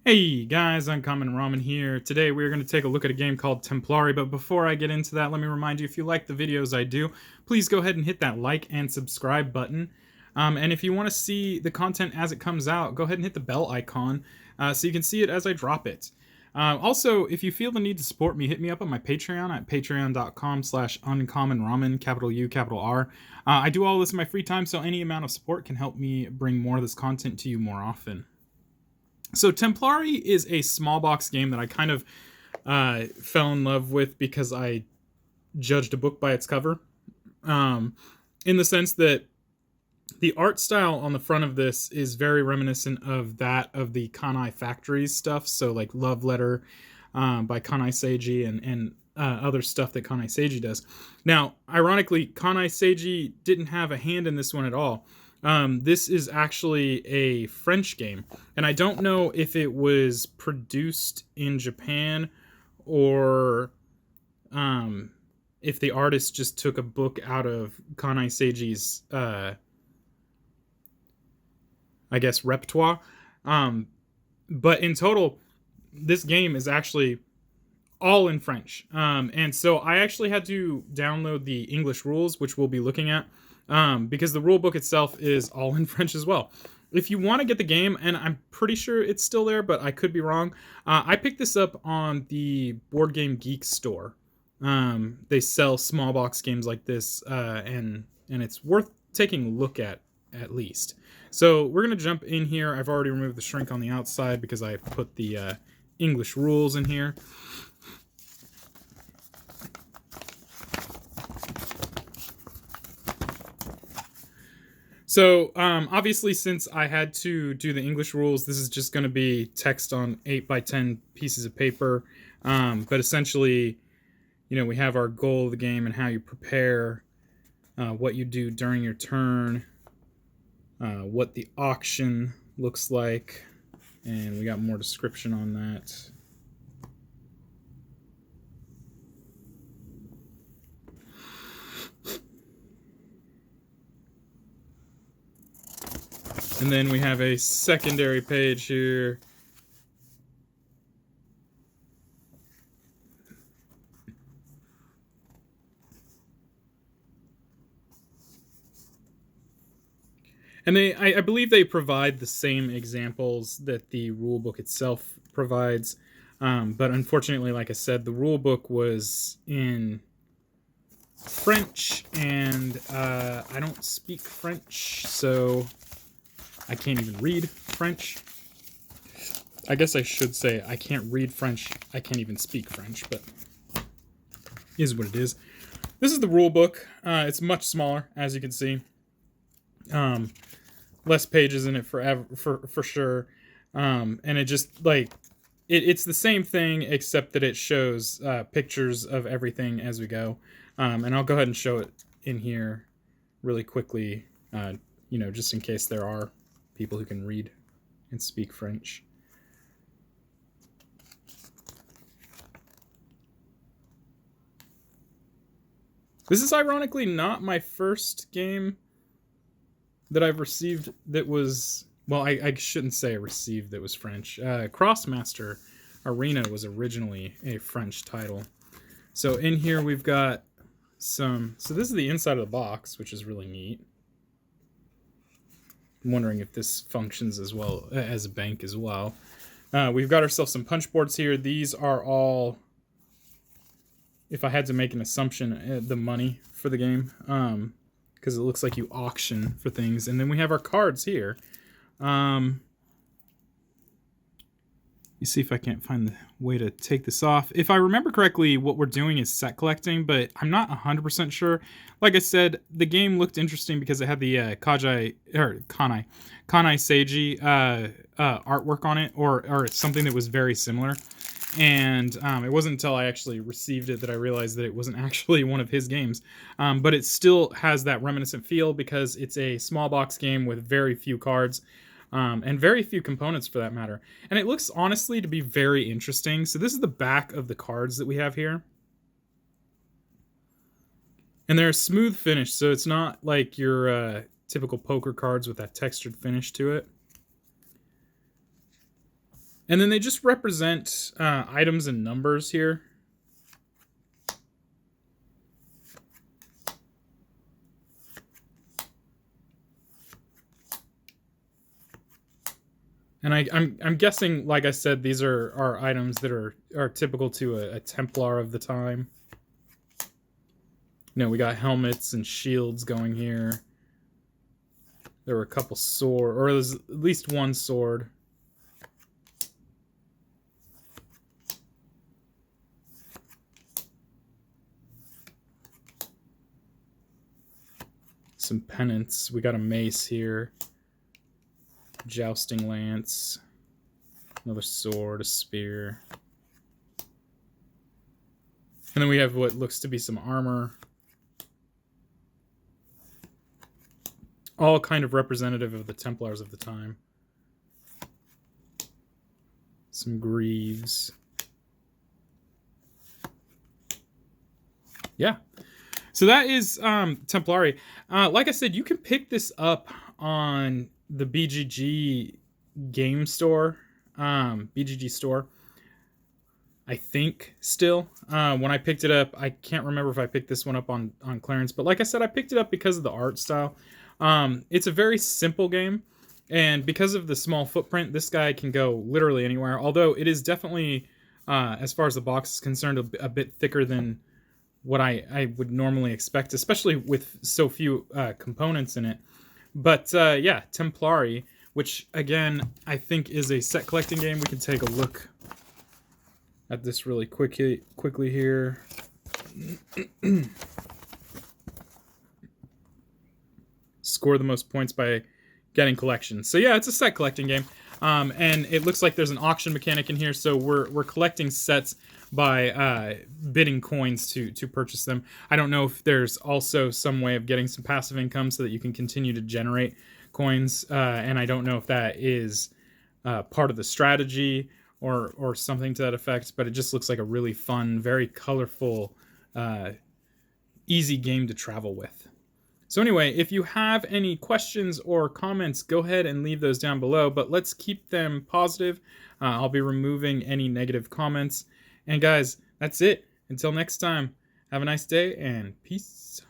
Hey guys, Uncommon Ramen here. Today we're going to take a look at a game called Templari, but before I get into that, let me remind you, if you like the videos I do, please go ahead and hit that like and subscribe button. And if you want to see the content as it comes out, go ahead and hit the bell icon so you can see it as I drop it. Also, if you feel the need to support me, hit me up on my Patreon at patreon.com/uncommonramen, capital U, capital R. I do all this in my free time, so any amount of support can help me bring more of this content to you more often. So Templari is a small box game that I kind of fell in love with because I judged a book by its cover. In the sense that the art style on the front of this is very reminiscent of that of the Kanai Factories stuff. So like Love Letter by Kanai Seiji and other stuff that Kanai Seiji does. Now, ironically, Kanai Seiji didn't have a hand in this one at all. This is actually a French game, and I don't know if it was produced in Japan or if the artist just took a book out of Kanai Seiji's, I guess, repertoire. But in total, this game is actually all in French. And so I actually had to download the English rules, which we'll be looking at. Because the rule book itself is all in French as well. If you want to get the game, and I'm pretty sure it's still there, but I could be wrong, I picked this up on the Board Game Geek store. They sell small box games like this, and it's worth taking a look at least. So we're going to jump in here. I've already removed the shrink on the outside because I put the English rules in here. So, obviously, since I had to do the English rules, this is just going to be text on 8x10 pieces of paper. But essentially, we have our goal of the game and how you prepare, what you do during your turn, what the auction looks like, and we got more description on that. And then we have a secondary page here. And I believe they provide the same examples that the rulebook itself provides. But unfortunately, like I said, the rulebook was in French, and I don't speak French, so I can't even read French. I guess I should say I can't read French. I can't even speak French, but is what it is. This is the rule book. It's much smaller, as you can see. Less pages in it for sure. And it just like it's the same thing except that it shows pictures of everything as we go. And I'll go ahead and show it in here really quickly. Just in case there are people who can read and speak French. This is ironically not my first game that I've received that was, well, I shouldn't say received that was French. Crossmaster Arena was originally a French title. So in here we've got so this is the inside of the box, which is really neat. I'm wondering if this functions as well as a bank as well. We've got ourselves some punch boards here. These are all, if I had to make an assumption, the money for the game. Because it looks like you auction for things. And then we have our cards here. You see if I can't find the way to take this off. If I remember correctly, what we're doing is set collecting, but I'm not 100% sure. Like I said, the game looked interesting because it had the Kanai Seiji artwork on it, or something that was very similar. And it wasn't until I actually received it that I realized that it wasn't actually one of his games. But it still has that reminiscent feel because it's a small box game with very few cards. And very few components for that matter. And it looks honestly to be very interesting. So this is the back of the cards that we have here. And they're a smooth finish, so it's not like your typical poker cards with that textured finish to it. And then they just represent items and numbers here. And I'm guessing, like I said, these are items that are typical to a Templar of the time. You know, we got helmets and shields going here. There were a couple sword, or there's at least one sword. Some pennants. We got a mace here. Jousting lance. Another sword, a spear. And then we have what looks to be some armor. All kind of representative of the Templars of the time. Some greaves. Yeah. So that is Templari. Like I said, you can pick this up on the BGG game store, BGG store. I think still. When I picked it up, I can't remember if I picked this one up on clearance, but like I said, I picked it up because of the art style. It's a very simple game, and because of the small footprint, this guy can go literally anywhere. Although it is definitely, as far as the box is concerned, a bit thicker than what I would normally expect, especially with so few components in it. But yeah, Templari, which again I think is a set collecting game. We can take a look at this really quickly here. Score the most points by getting collections. So yeah, it's a set collecting game, and it looks like there's an auction mechanic in here. So we're collecting sets by bidding coins to purchase them. I don't know if there's also some way of getting some passive income so that you can continue to generate coins, and I don't know if that is part of the strategy or something to that effect. But it just looks like a really fun, very colorful, easy game to travel with. So anyway, if you have any questions or comments, go ahead and leave those down below, but let's keep them positive. I'll be removing any negative comments. And guys, that's it. Until next time, have a nice day and peace.